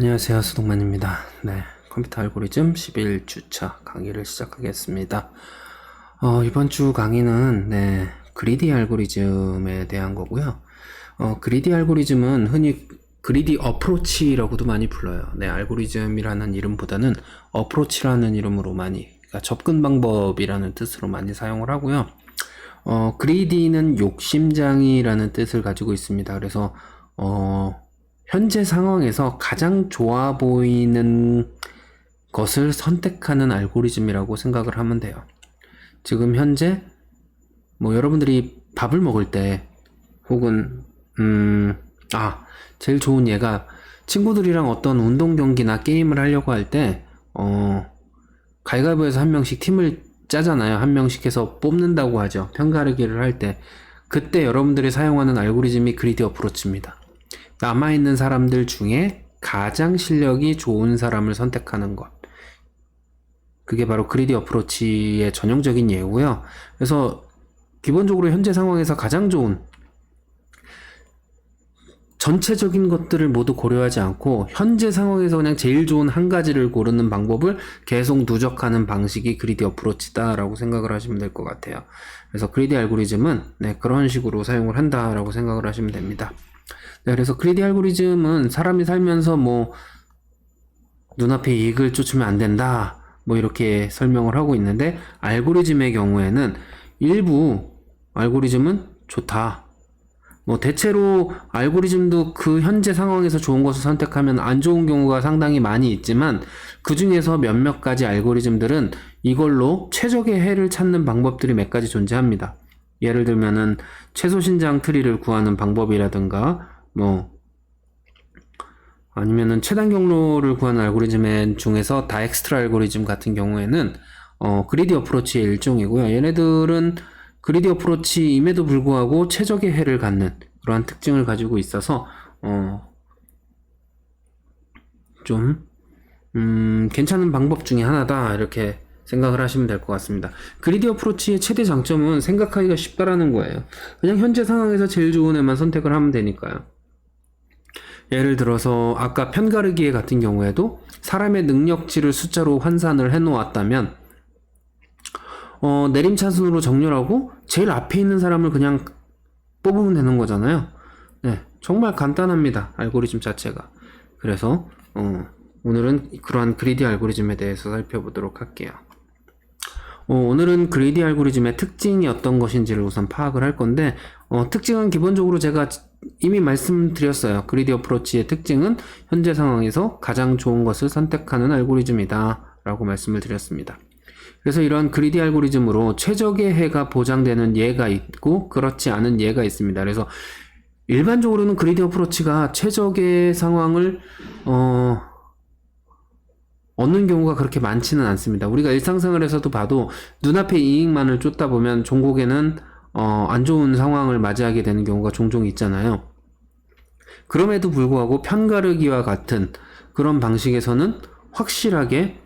안녕하세요, 수동만입니다. 네, 컴퓨터 알고리즘 11주차 강의를 시작하겠습니다. 이번 주 강의는 그리디 알고리즘에 대한 거고요. 그리디 알고리즘은 흔히 그리디 어프로치라고도 많이 불러요. 네, 알고리즘이라는 이름보다는 어프로치라는 이름으로 그러니까 접근 방법이라는 뜻으로 많이 사용을 하고요. 그리디는 욕심장이라는 뜻을 가지고 있습니다. 그래서 현재 상황에서 가장 좋아 보이는 것을 선택하는 알고리즘이라고 생각을 하면 돼요. 지금 현재 여러분들이 밥을 먹을 때 혹은 제일 좋은 예가 친구들이랑 어떤 운동 경기나 게임을 하려고 할 때 가위바위보에서 한 명씩 팀을 짜잖아요. 한 명씩 해서 뽑는다고 하죠. 편가르기를 할 때 그때 여러분들이 사용하는 알고리즘이 그리디 어프로치입니다. 남아있는 사람들 중에 가장 실력이 좋은 사람을 선택하는 것. 그게 바로 그리디 어프로치의 전형적인 예고요. 그래서 기본적으로 현재 상황에서 가장 좋은 전체적인 것들을 모두 고려하지 않고 현재 상황에서 그냥 제일 좋은 한 가지를 고르는 방법을 계속 누적하는 방식이 그리디 어프로치다라고 생각을 하시면 될 것 같아요. 그래서 그리디 알고리즘은 그런 식으로 사용을 한다라고 생각을 하시면 됩니다. 그래서 그리디 알고리즘은 사람이 살면서 눈앞에 이익을 쫓으면 안 된다 이렇게 설명을 하고 있는데, 알고리즘의 경우에는 일부 알고리즘은 좋다. 대체로 알고리즘도 그 현재 상황에서 좋은 것을 선택하면 안 좋은 경우가 상당히 많이 있지만, 그 중에서 몇몇 가지 알고리즘들은 이걸로 최적의 해를 찾는 방법들이 몇 가지 존재합니다. 예를 들면은 최소 신장 트리를 구하는 방법이라든가 아니면은 최단 경로를 구하는 알고리즘 중에서 다엑스트라 알고리즘 같은 경우에는 그리디 어프로치의 일종이고요. 얘네들은 그리디 어프로치임에도 불구하고 최적의 해를 갖는 그러한 특징을 가지고 있어서 괜찮은 방법 중에 하나다 이렇게 생각을 하시면 될 것 같습니다. 그리디 어프로치의 최대 장점은 생각하기가 쉽다라는 거예요. 그냥 현재 상황에서 제일 좋은 애만 선택을 하면 되니까요. 예를 들어서 아까 편가르기 같은 경우에도 사람의 능력치를 숫자로 환산을 해 놓았다면 내림차순으로 정렬하고 제일 앞에 있는 사람을 그냥 뽑으면 되는 거잖아요. 네, 정말 간단합니다. 알고리즘 자체가. 그래서 오늘은 그러한 그리디 알고리즘에 대해서 살펴보도록 할게요. 오늘은 그리디 알고리즘의 특징이 어떤 것인지를 우선 파악을 할 건데, 특징은 기본적으로 제가 이미 말씀드렸어요. 그리디 어프로치의 특징은 현재 상황에서 가장 좋은 것을 선택하는 알고리즘이다 라고 말씀을 드렸습니다. 그래서 이런 그리디 알고리즘으로 최적의 해가 보장되는 예가 있고 그렇지 않은 예가 있습니다. 그래서 일반적으로는 그리디 어프로치가 최적의 상황을 얻는 경우가 그렇게 많지는 않습니다. 우리가 일상생활에서도 봐도 눈앞에 이익만을 쫓다 보면 종국에는 안 좋은 상황을 맞이하게 되는 경우가 종종 있잖아요. 그럼에도 불구하고 편가르기와 같은 그런 방식에서는 확실하게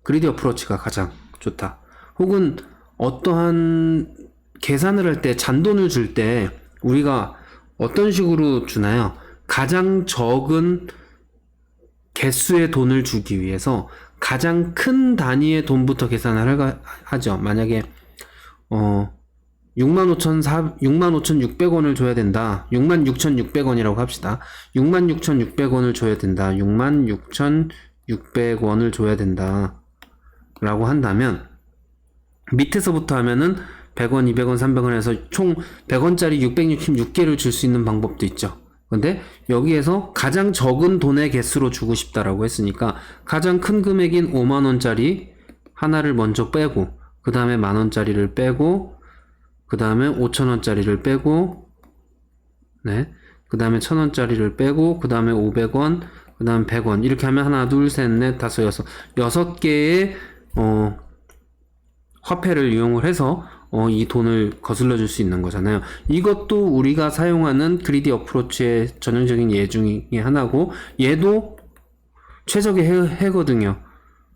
그리디 어프로치가 가장 좋다. 혹은 어떠한 계산을 할 때 잔돈을 줄 때 우리가 어떤 식으로 주나요? 가장 적은 개수의 돈을 주기 위해서 가장 큰 단위의 돈부터 계산을 하죠. 만약에 65,600원을 줘야 된다. 66,600원이라고 합시다. 66,600원을 줘야 된다. 66,600원을 줘야 된다. 라고 한다면 밑에서부터 하면은 100원, 200원, 300원 해서 총 100원짜리 666개를 줄 수 있는 방법도 있죠. 근데 여기에서 가장 적은 돈의 개수로 주고 싶다라고 했으니까 가장 큰 금액인 5만원짜리 하나를 먼저 빼고, 그 다음에 만원짜리를 빼고, 그 다음에 5천원짜리를 빼고, 그 다음에 1,000원짜리를 빼고, 그 다음에 500원, 그 다음 100원 이렇게 하면 하나, 둘, 셋, 넷, 다섯, 여섯 개의 화폐를 이용을 해서 이 돈을 거슬러 줄 수 있는 거잖아요. 이것도 우리가 사용하는 그리디 어프로치의 전형적인 예 중에 하나고, 얘도 최적의 해거든요.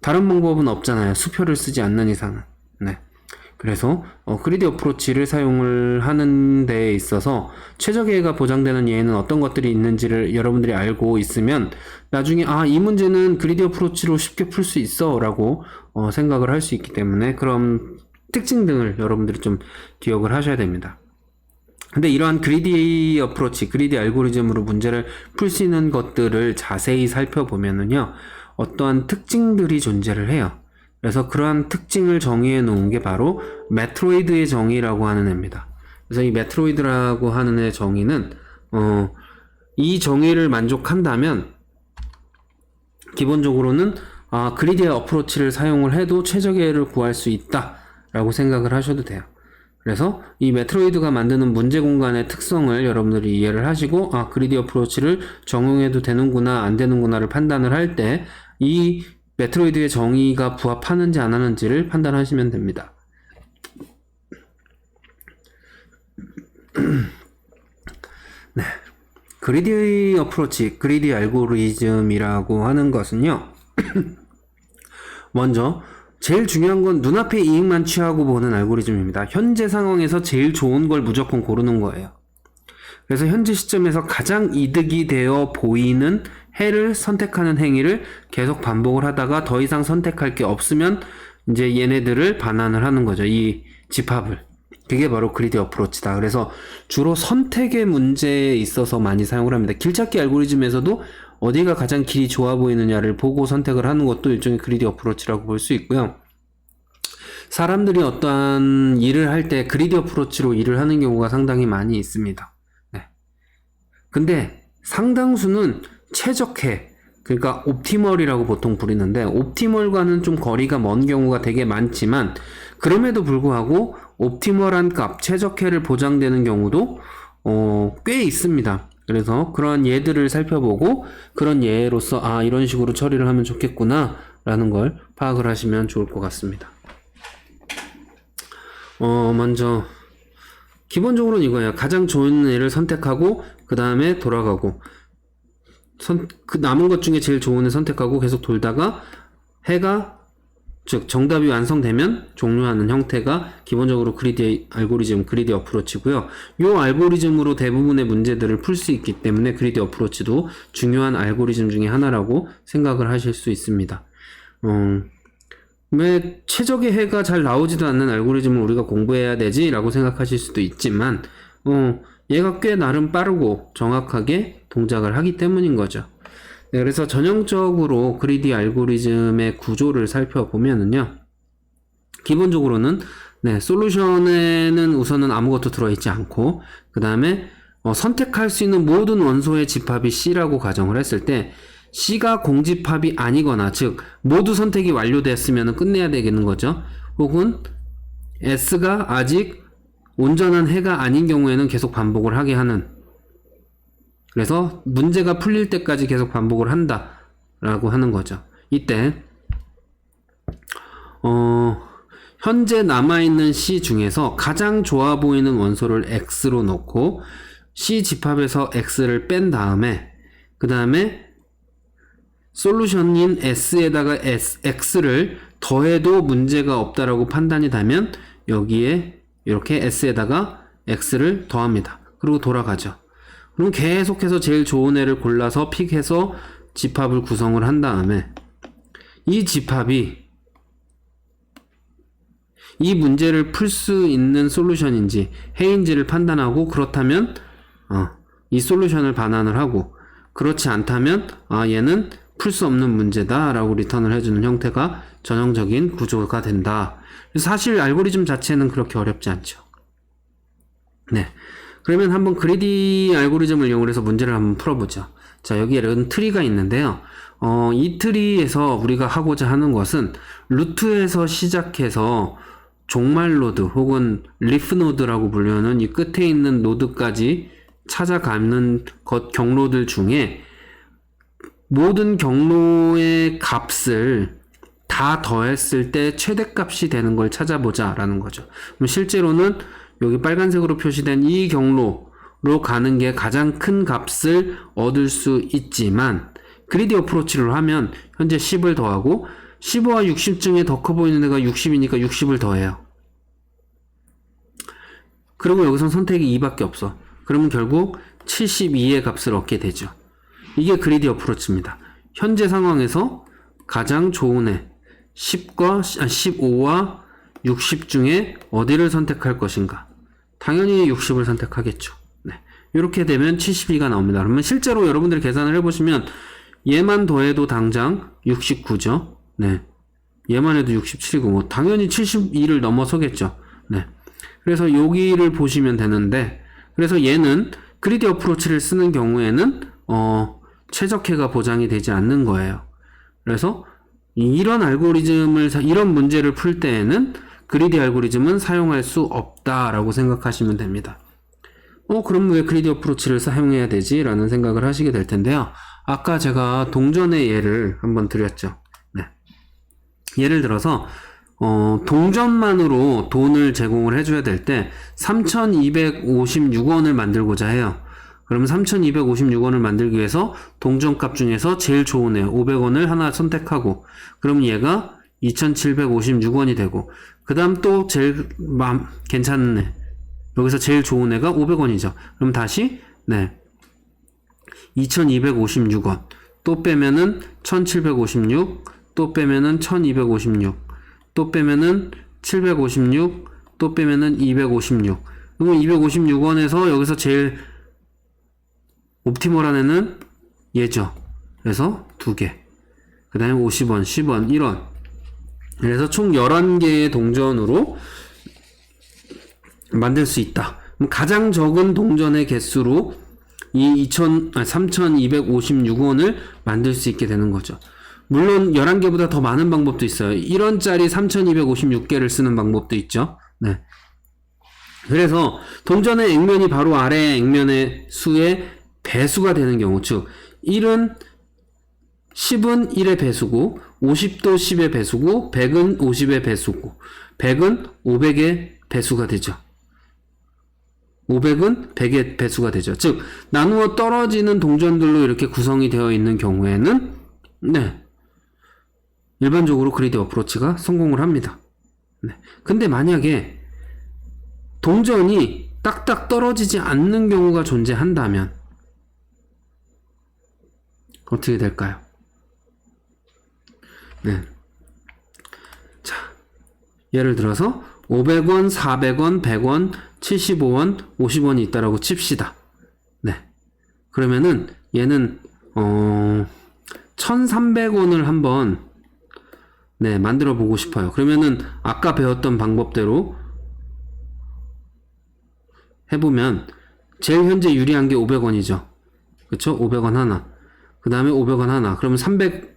다른 방법은 없잖아요. 수표를 쓰지 않는 이상은. 그래서 그리디 어프로치를 사용을 하는 데에 있어서 최적의가 보장되는 예에는 어떤 것들이 있는지를 여러분들이 알고 있으면 나중에 이 문제는 그리디 어프로치로 쉽게 풀 수 있어 라고 생각을 할 수 있기 때문에 그런 특징 등을 여러분들이 좀 기억을 하셔야 됩니다. 근데 이러한 그리디 어프로치, 그리디 알고리즘으로 문제를 풀 수 있는 것들을 자세히 살펴보면은요, 어떠한 특징들이 존재를 해요. 그래서 그러한 특징을 정의해 놓은 게 바로 메트로이드의 정의라고 하는 애입니다. 그래서 이 메트로이드라고 하는 애 정의는 이 정의를 만족한다면 기본적으로는 그리디 어프로치를 사용을 해도 최적의를 구할 수 있다 라고 생각을 하셔도 돼요. 그래서 이 메트로이드가 만드는 문제 공간의 특성을 여러분들이 이해를 하시고 그리디 어프로치를 적용해도 되는구나 안 되는구나를 판단을 할 때 이 메트로이드의 정의가 부합하는지 안 하는지를 판단하시면 됩니다. 네, 그리디 어프로치, 그리디 알고리즘이라고 하는 것은요. 먼저 제일 중요한 건 눈앞의 이익만 취하고 보는 알고리즘입니다. 현재 상황에서 제일 좋은 걸 무조건 고르는 거예요. 그래서 현재 시점에서 가장 이득이 되어 보이는 해를 선택하는 행위를 계속 반복을 하다가 더 이상 선택할 게 없으면 이제 얘네들을 반환을 하는 거죠. 이 집합을. 그게 바로 그리디 어프로치다. 그래서 주로 선택의 문제에 있어서 많이 사용을 합니다. 길찾기 알고리즘에서도 어디가 가장 길이 좋아 보이느냐를 보고 선택을 하는 것도 일종의 그리디 어프로치라고 볼 수 있고요. 사람들이 어떠한 일을 할 때 그리디 어프로치로 일을 하는 경우가 상당히 많이 있습니다. 네. 근데 상당수는 최적해, 그러니까 옵티멀이라고 보통 부르는데 옵티멀과는 좀 거리가 먼 경우가 되게 많지만 그럼에도 불구하고 옵티멀한 값, 최적해를 보장되는 경우도 꽤 있습니다. 그래서 그러한 예들을 살펴보고 그런 예로서 이런 식으로 처리를 하면 좋겠구나 라는 걸 파악을 하시면 좋을 것 같습니다. 먼저 기본적으로는 이거예요. 가장 좋은 예를 선택하고 그 다음에 돌아가고 그 남은 것 중에 제일 좋은 애 선택하고 계속 돌다가 해가 즉 정답이 완성되면 종료하는 형태가 기본적으로 그리디 알고리즘, 그리디 어프로치고요. 이 알고리즘으로 대부분의 문제들을 풀 수 있기 때문에 그리디 어프로치도 중요한 알고리즘 중에 하나라고 생각을 하실 수 있습니다. 왜 최적의 해가 잘 나오지도 않는 알고리즘을 우리가 공부해야 되지? 라고 생각하실 수도 있지만 얘가 꽤 나름 빠르고 정확하게 동작을 하기 때문인 거죠. 네, 그래서 전형적으로 그리디 알고리즘의 구조를 살펴보면은요, 기본적으로는 솔루션에는 우선은 아무것도 들어있지 않고 그 다음에 선택할 수 있는 모든 원소의 집합이 C라고 가정을 했을 때 C가 공집합이 아니거나 즉 모두 선택이 완료됐으면 끝내야 되겠는 거죠. 혹은 S가 아직 온전한 해가 아닌 경우에는 계속 반복을 하게 하는, 그래서 문제가 풀릴 때까지 계속 반복을 한다 라고 하는 거죠. 이때 현재 남아있는 C 중에서 가장 좋아 보이는 원소를 X로 놓고 C 집합에서 X를 뺀 다음에 그 다음에 솔루션인 S에다가 X를 더해도 문제가 없다라고 판단이 되면 여기에 이렇게 S에다가 X를 더합니다. 그리고 돌아가죠. 그럼 계속해서 제일 좋은 애를 골라서 픽해서 집합을 구성을 한 다음에 이 집합이 이 문제를 풀 수 있는 솔루션인지 해인지를 판단하고 그렇다면 이 솔루션을 반환을 하고 그렇지 않다면 얘는 풀 수 없는 문제다 라고 리턴을 해주는 형태가 전형적인 구조가 된다. 사실 알고리즘 자체는 그렇게 어렵지 않죠. 네, 그러면 한번 그리디 알고리즘을 이용해서 문제를 한번 풀어보죠. 자, 여기에 이런 트리가 있는데요. 이 트리에서 우리가 하고자 하는 것은 루트에서 시작해서 종말 노드 혹은 리프 노드라고 불리는 이 끝에 있는 노드까지 찾아가는 경로들 중에 모든 경로의 값을 다 더했을 때 최대값이 되는 걸 찾아보자 라는 거죠. 그럼 실제로는 여기 빨간색으로 표시된 이 경로로 가는 게 가장 큰 값을 얻을 수 있지만 그리디 어프로치로 하면 현재 10을 더하고 15와 60 중에 더 커 보이는 애가 60이니까 60을 더해요. 그리고 여기서 선택이 2밖에 없어. 그러면 결국 72의 값을 얻게 되죠. 이게 그리디 어프로치입니다. 현재 상황에서 가장 좋은 애 15와 60 중에 어디를 선택할 것인가? 당연히 60을 선택하겠죠. 네. 이렇게 되면 72가 나옵니다. 그러면 실제로 여러분들이 계산을 해보시면 얘만 더해도 당장 69죠. 네. 얘만 해도 67이고 뭐 당연히 72를 넘어서겠죠. 네. 그래서 여기를 보시면 되는데, 그래서 얘는 그리디 어프로치를 쓰는 경우에는 최적화가 보장이 되지 않는 거예요. 그래서 이런 이런 문제를 풀 때에는 그리디 알고리즘은 사용할 수 없다라고 생각하시면 됩니다. 그럼 왜 그리디 어프로치를 사용해야 되지? 라는 생각을 하시게 될 텐데요. 아까 제가 동전의 예를 한번 드렸죠. 네. 예를 들어서 동전만으로 돈을 제공을 해줘야 될 때 3,256원을 만들고자 해요. 그러면 3,256원을 만들기 위해서 동전값 중에서 제일 좋은 애 500원을 하나 선택하고, 그럼 얘가 2,756원이 되고, 그 다음 또 제일 괜찮은 애, 여기서 제일 좋은 애가 500원이죠. 그럼 다시 2,256원 또 빼면은 1,756, 또 빼면은 1,256, 또 빼면은 756, 또 빼면은 256. 그러면 256원에서 여기서 제일 옵티멀한 애는 얘죠. 그래서 2개. 그 다음에 50원, 10원, 1원. 그래서 총 11개의 동전으로 만들 수 있다. 그럼 가장 적은 동전의 개수로 이 3,256원을 만들 수 있게 되는 거죠. 물론 11개보다 더 많은 방법도 있어요. 1원짜리 3,256개를 쓰는 방법도 있죠. 네. 그래서 동전의 액면이 바로 아래 액면의 수의 배수가 되는 경우, 즉 10은 1의 배수고, 50도 10의 배수고, 100은 50의 배수고, 100은 500의 배수가 되죠. 500은 100의 배수가 되죠. 즉 나누어 떨어지는 동전들로 이렇게 구성이 되어 있는 경우에는 일반적으로 그리디 어프로치가 성공을 합니다. 근데 만약에 동전이 딱딱 떨어지지 않는 경우가 존재한다면 어떻게 될까요? 자, 예를 들어서 500원, 400원, 100원, 75원, 50원이 있다라고 칩시다. 그러면은 얘는 1,300원을 한번 만들어 보고 싶어요. 그러면은 아까 배웠던 방법대로 해보면 제일 현재 유리한 게 500원이죠. 그쵸? 500원 하나. 그 다음에 500원 하나. 그러면 300원이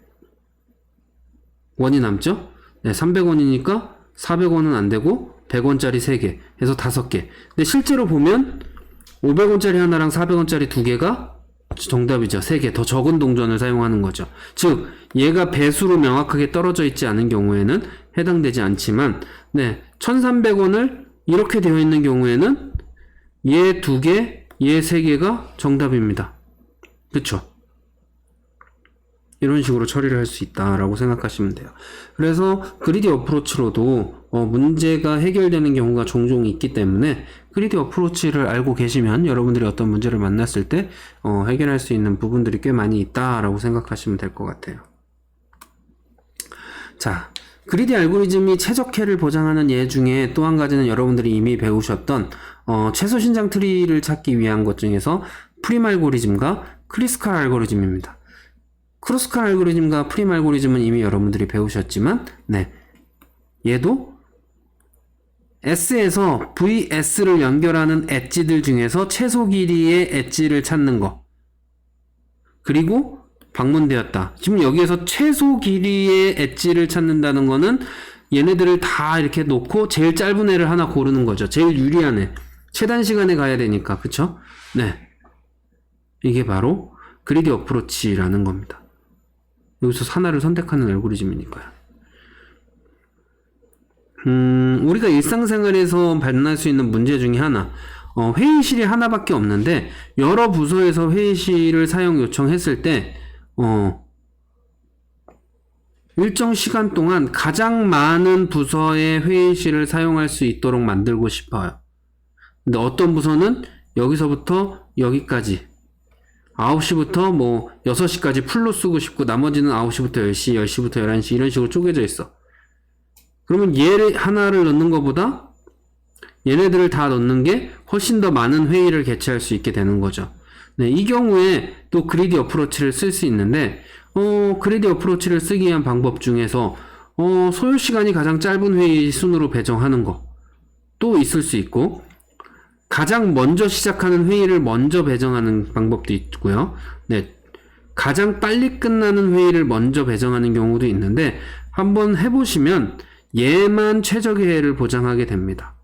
남죠? 300원이니까 400원은 안 되고 100원짜리 3개 해서 5개. 근데 실제로 보면 500원짜리 하나랑 400원짜리 2개가 정답이죠. 3개. 더 적은 동전을 사용하는 거죠. 즉 얘가 배수로 명확하게 떨어져 있지 않은 경우에는 해당되지 않지만 1300원을 이렇게 되어 있는 경우에는 얘 2개, 얘 3개가 정답입니다. 그쵸? 이런 식으로 처리를 할 수 있다라고 생각하시면 돼요. 그래서 그리디 어프로치로도 문제가 해결되는 경우가 종종 있기 때문에 그리디 어프로치를 알고 계시면 여러분들이 어떤 문제를 만났을 때 해결할 수 있는 부분들이 꽤 많이 있다라고 생각하시면 될 것 같아요. 자, 그리디 알고리즘이 최적화를 보장하는 예 중에 또 한 가지는 여러분들이 이미 배우셨던 최소 신장 트리를 찾기 위한 것 중에서 프림 알고리즘과 크리스칼 알고리즘입니다. 크로스칼 알고리즘과 프림 알고리즘은 이미 여러분들이 배우셨지만 얘도 S에서 VS를 연결하는 엣지들 중에서 최소 길이의 엣지를 찾는 거, 그리고 방문되었다. 지금 여기에서 최소 길이의 엣지를 찾는다는 거는 얘네들을 다 이렇게 놓고 제일 짧은 애를 하나 고르는 거죠. 제일 유리한 애, 최단 시간에 가야 되니까. 그쵸? 이게 바로 그리디 어프로치라는 겁니다. 여기서 하나를 선택하는 알고리즘이니까요. 우리가 일상생활에서 만날 수 있는 문제 중에 하나, 회의실이 하나밖에 없는데 여러 부서에서 회의실을 사용 요청했을 때 일정 시간 동안 가장 많은 부서의 회의실을 사용할 수 있도록 만들고 싶어요. 근데 어떤 부서는 여기서부터 여기까지 9시부터 뭐 6시까지 풀로 쓰고 싶고 나머지는 9시부터 10시, 10시부터 11시 이런 식으로 쪼개져 있어. 그러면 얘 하나를 넣는 것보다 얘네들을 다 넣는 게 훨씬 더 많은 회의를 개최할 수 있게 되는 거죠. 네, 이 경우에 또 그리디 어프로치를 쓸 수 있는데 그리디 어프로치를 쓰기 위한 방법 중에서 소요 시간이 가장 짧은 회의 순으로 배정하는 거 또 있을 수 있고, 가장 먼저 시작하는 회의를 먼저 배정하는 방법도 있고요. 네, 가장 빨리 끝나는 회의를 먼저 배정하는 경우도 있는데 한번 해보시면 얘만 최적의 회의를 보장하게 됩니다.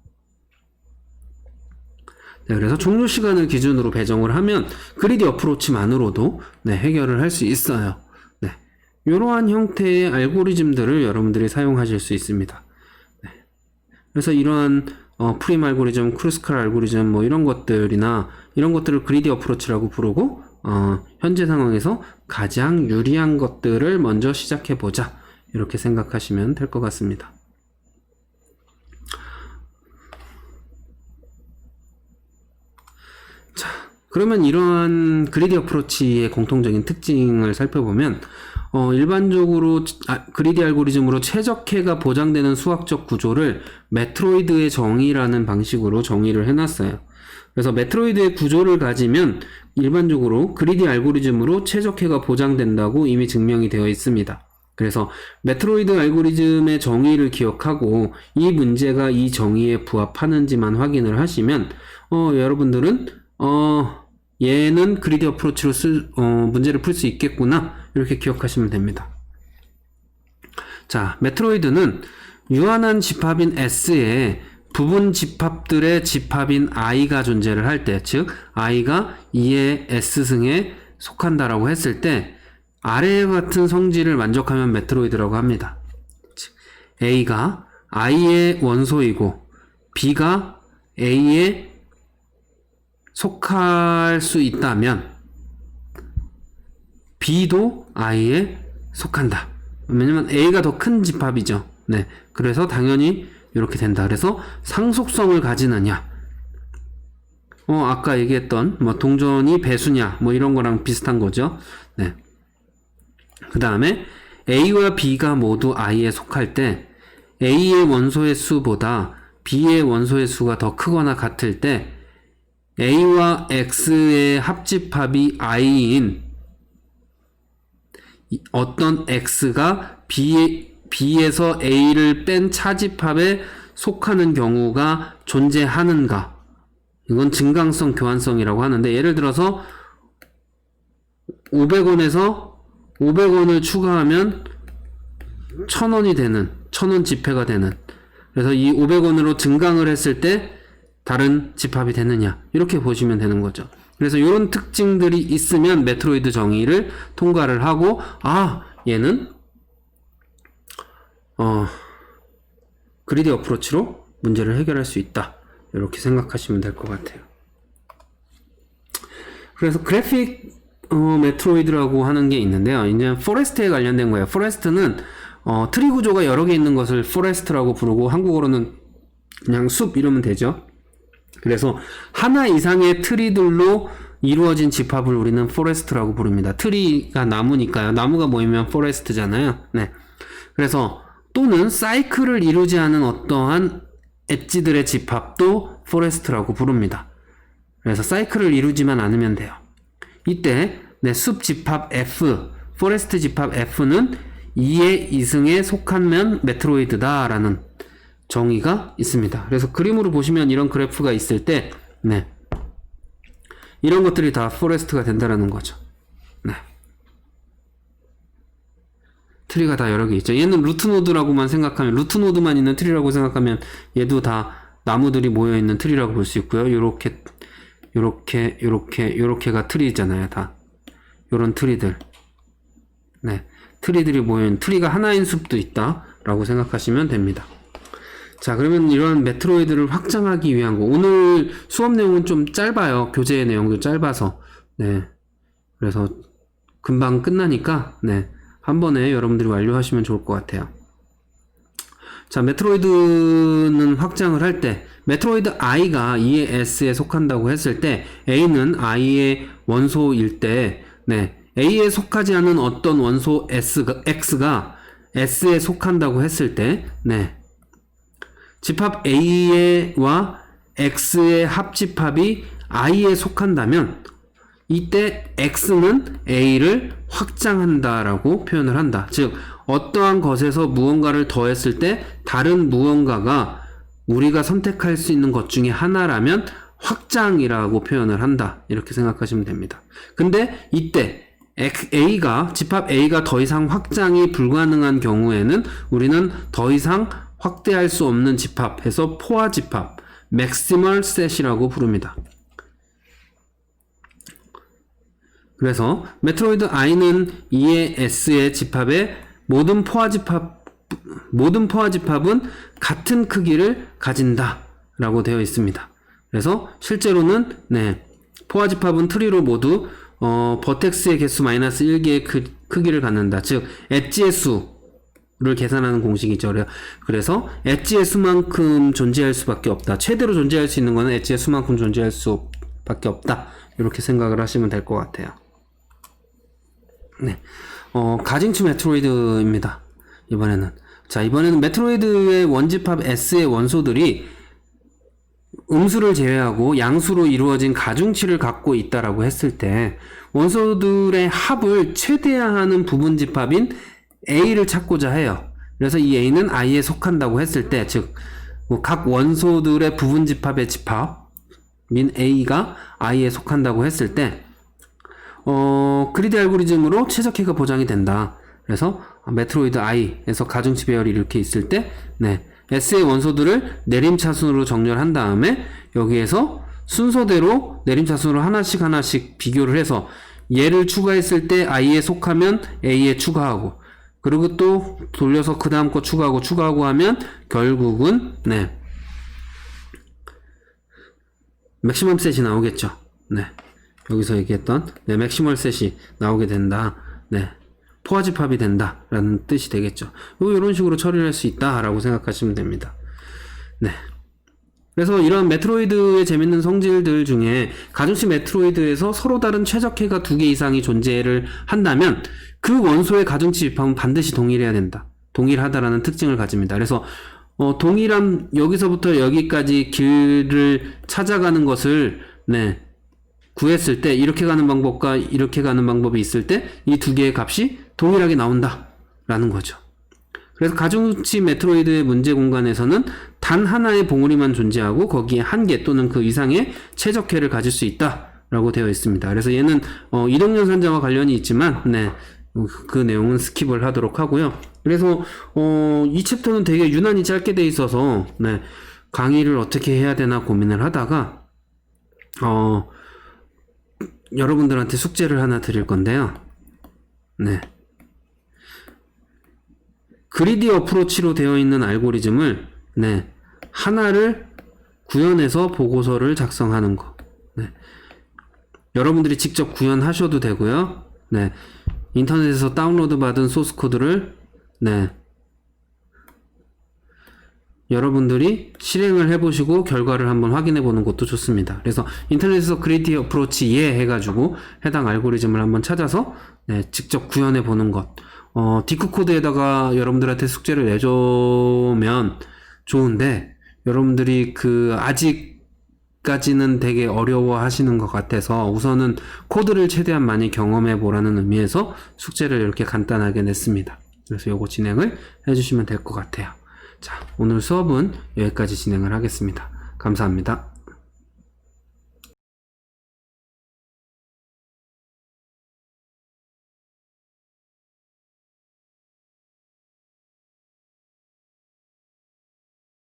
네, 그래서 종료 시간을 기준으로 배정을 하면 그리디 어프로치만으로도 네, 해결을 할 수 있어요. 네, 이러한 형태의 알고리즘들을 여러분들이 사용하실 수 있습니다. 네, 그래서 이러한 프림 알고리즘, 크루스칼 알고리즘 뭐 이런 것들이나 이런 것들을 그리디 어프로치라고 부르고 현재 상황에서 가장 유리한 것들을 먼저 시작해 보자 이렇게 생각하시면 될 것 같습니다. 자, 그러면 이러한 그리디 어프로치의 공통적인 특징을 살펴보면 일반적으로 그리디 알고리즘으로 최적해가 보장되는 수학적 구조를 메트로이드의 정의라는 방식으로 정의를 해놨어요. 그래서 메트로이드의 구조를 가지면 일반적으로 그리디 알고리즘으로 최적해가 보장된다고 이미 증명이 되어 있습니다. 그래서 메트로이드 알고리즘의 정의를 기억하고 이 문제가 이 정의에 부합하는지만 확인을 하시면 여러분들은 얘는 그리디 어프로치로 문제를 풀 수 있겠구나 이렇게 기억하시면 됩니다. 자, 메트로이드는 유한한 집합인 S에 부분 집합들의 집합인 I가 존재를 할 때, 즉 I가 2의 S승에 속한다라고 했을 때 아래와 같은 성질을 만족하면 메트로이드라고 합니다. 즉, A가 I의 원소이고 B가 A에 속할 수 있다면 B도 I에 속한다. 왜냐면 A가 더 큰 집합이죠. 네, 그래서 당연히 이렇게 된다. 그래서 상속성을 가지느냐, 아까 얘기했던 뭐 동전이 배수냐 뭐 이런 거랑 비슷한 거죠. 네. 그 다음에 A와 B가 모두 I에 속할 때 A의 원소의 수보다 B의 원소의 수가 더 크거나 같을 때 A와 X의 합집합이 I인 어떤 X가 B에서 A를 뺀 차집합에 속하는 경우가 존재하는가. 이건 증강성 교환성이라고 하는데, 예를 들어서 500원에서 500원을 추가하면 1000원이 되는, 1000원 지폐가 되는, 그래서 이 500원으로 증강을 했을 때 다른 집합이 되느냐, 이렇게 보시면 되는 거죠. 그래서 이런 특징들이 있으면 메트로이드 정의를 통과를 하고, 얘는 그리디 어프로치로 문제를 해결할 수 있다, 이렇게 생각하시면 될 것 같아요. 그래서 그래픽 메트로이드라고 하는 게 있는데요. 이제 포레스트에 관련된 거예요. 포레스트는 트리 구조가 여러 개 있는 것을 포레스트라고 부르고 한국어로는 그냥 숲 이러면 되죠. 그래서 하나 이상의 트리들로 이루어진 집합을 우리는 포레스트라고 부릅니다. 트리가 나무니까요. 나무가 모이면 포레스트잖아요. 네. 그래서 또는 사이클을 이루지 않은 어떠한 엣지들의 집합도 포레스트라고 부릅니다. 그래서 사이클을 이루지만 않으면 돼요. 이때 숲 집합 F, 포레스트 집합 F는 2의 2승에 속하면 메트로이드다 라는 정의가 있습니다. 그래서 그림으로 보시면 이런 그래프가 있을 때 이런 것들이 다 포레스트가 된다라는 거죠. 네. 트리가 다 여러 개 있죠. 얘는 루트 노드라고만 생각하면, 루트 노드만 있는 트리라고 생각하면 얘도 다 나무들이 모여 있는 트리라고 볼 수 있고요. 요렇게가 트리잖아요. 다 요런 트리들. 네, 트리들이 모여 있는, 트리가 하나인 숲도 있다라고 생각하시면 됩니다. 자, 그러면 이런 메트로이드를 확장하기 위한 거, 오늘 수업 내용은 좀 짧아요. 교재 내용도 짧아서. 네, 그래서 금방 끝나니까 한 번에 여러분들이 완료하시면 좋을 것 같아요. 자, 메트로이드는 확장을 할 때, 메트로이드 I가 E의 S에 속한다고 했을 때, A는 I의 원소일 때, 네, A에 속하지 않은 어떤 원소 X가 S에 속한다고 했을 때, 네, 집합 A와 X의 합집합이 I에 속한다면, 이때 X는 A를 확장한다라고 표현을 한다. 즉, 어떠한 것에서 무언가를 더했을 때 다른 무언가가 우리가 선택할 수 있는 것 중에 하나라면 확장이라고 표현을 한다. 이렇게 생각하시면 됩니다. 근데 이때 집합 A가 더 이상 확장이 불가능한 경우에는 우리는 더 이상 확대할 수 없는 집합에서 포화 집합, 맥시멀 셋이라고 부릅니다. 그래서 메트로이드 I는 E의 S의 집합의 모든 포화 집합은 같은 크기를 가진다 라고 되어 있습니다. 그래서 실제로는 포화 집합은 트리로 모두 버텍스의 개수 마이너스 1개의 크기를 갖는다. 즉 엣지의 수를 계산하는 공식이죠. 그래서 엣지의 수만큼 존재할 수밖에 없다. 최대로 존재할 수 있는 것은 엣지의 수만큼 존재할 수밖에 없다. 이렇게 생각을 하시면 될 것 같아요. 네. 가중치 메트로이드입니다. 이번에는 메트로이드의 원집합 S의 원소들이 음수를 제외하고 양수로 이루어진 가중치를 갖고 있다라고 했을 때 원소들의 합을 최대화하는 부분 집합인 A를 찾고자 해요. 그래서 이 A는 I에 속한다고 했을 때, 즉, 각 원소들의 부분 집합의 집합인 A가 I에 속한다고 했을 때, 그리디 알고리즘으로 최적화가 보장이 된다. 그래서 메트로이드 I에서 가중치 배열이 이렇게 있을 때, S의 원소들을 내림차순으로 정렬한 다음에 여기에서 순서대로 내림차순으로 하나씩 비교를 해서 얘를 추가했을 때 I에 속하면 A에 추가하고, 그리고 또 돌려서 그 다음 거 추가하고 하면 결국은 맥시멈 셋이 나오겠죠. 여기서 얘기했던 맥시멀 셋이 나오게 된다. 포화 집합이 된다 라는 뜻이 되겠죠. 이런 식으로 처리를 할 수 있다 라고 생각하시면 됩니다. 그래서 이런 메트로이드의 재밌는 성질들 중에 가중치 메트로이드에서 서로 다른 최적해가 2개 이상이 존재를 한다면 그 원소의 가중치 집합은 반드시 동일해야 된다. 동일하다라는 특징을 가집니다. 그래서 동일한 여기서부터 여기까지 길을 찾아가는 것을 구했을 때 이렇게 가는 방법과 이렇게 가는 방법이 있을 때 이 2개의 값이 동일하게 나온다 라는 거죠. 그래서 가중치 메트로이드의 문제 공간에서는 단 하나의 봉우리만 존재하고 거기에 한 개 또는 그 이상의 최적해를 가질 수 있다 라고 되어 있습니다. 그래서 얘는 이동연산자와 관련이 있지만 그 내용은 스킵을 하도록 하고요. 그래서 이 챕터는 되게 유난히 짧게 돼 있어서 강의를 어떻게 해야 되나 고민을 하다가 여러분들한테 숙제를 하나 드릴 건데요. 그리디 어프로치로 되어 있는 알고리즘을 하나를 구현해서 보고서를 작성하는 거. 여러분들이 직접 구현하셔도 되고요. 인터넷에서 다운로드 받은 소스 코드를 여러분들이 실행을 해보시고 결과를 한번 확인해 보는 것도 좋습니다. 그래서 인터넷에서 그리디 어프로치 해가지고 해당 알고리즘을 한번 찾아서 직접 구현해 보는 것. 디크 코드에다가 여러분들한테 숙제를 내주면 좋은데 여러분들이 아직까지는 되게 어려워 하시는 것 같아서 우선은 코드를 최대한 많이 경험해 보라는 의미에서 숙제를 이렇게 간단하게 냈습니다. 그래서 요거 진행을 해주시면 될 것 같아요. 자, 오늘 수업은 여기까지 진행을 하겠습니다. 감사합니다.